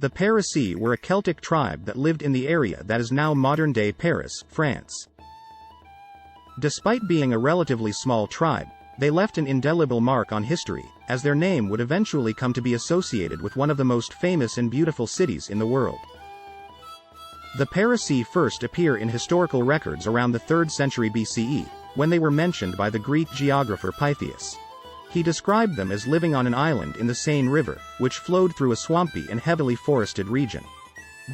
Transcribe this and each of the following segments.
The Parisii were a Celtic tribe that lived in the area that is now modern-day Paris, France. Despite being a relatively small tribe, they left an indelible mark on history, as their name would eventually come to be associated with one of the most famous and beautiful cities in the world. The Parisii first appear in historical records around the 3rd century BCE, when they were mentioned by the Greek geographer Pytheas. He described them as living on an island in the Seine River, which flowed through a swampy and heavily forested region.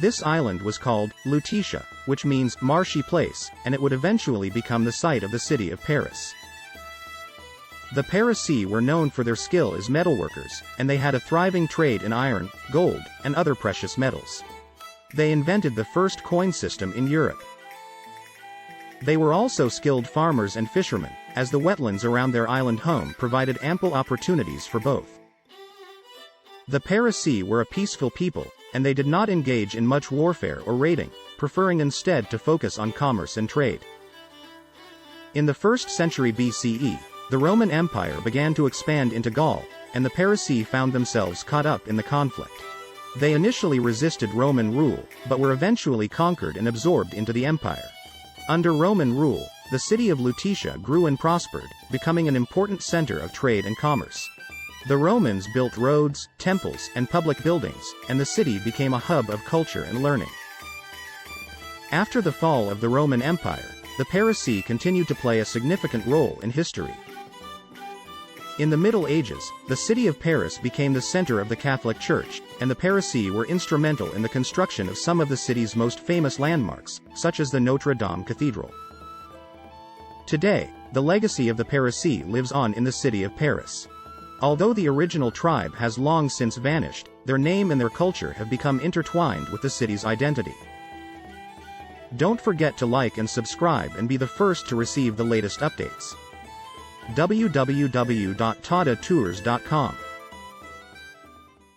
This island was called Lutetia, which means marshy place, and it would eventually become the site of the city of Paris. The Parisii were known for their skill as metalworkers, and they had a thriving trade in iron, gold, and other precious metals. They invented the first coin system in Europe. They were also skilled farmers and fishermen, as the wetlands around their island home provided ample opportunities for both. The Parisii were a peaceful people, and they did not engage in much warfare or raiding, preferring instead to focus on commerce and trade. In the 1st century BCE, the Roman Empire began to expand into Gaul, and the Parisii found themselves caught up in the conflict. They initially resisted Roman rule, but were eventually conquered and absorbed into the empire. Under Roman rule, the city of Lutetia grew and prospered, becoming an important center of trade and commerce. The Romans built roads, temples, and public buildings, and the city became a hub of culture and learning. After the fall of the Roman Empire, the Parisii continued to play a significant role in history. In the Middle Ages, the city of Paris became the center of the Catholic Church, and the Parisii were instrumental in the construction of some of the city's most famous landmarks, such as the Notre Dame Cathedral. Today, the legacy of the Parisii lives on in the city of Paris. Although the original tribe has long since vanished, their name and their culture have become intertwined with the city's identity. Don't forget to like and subscribe and be the first to receive the latest updates. www.tadatours.com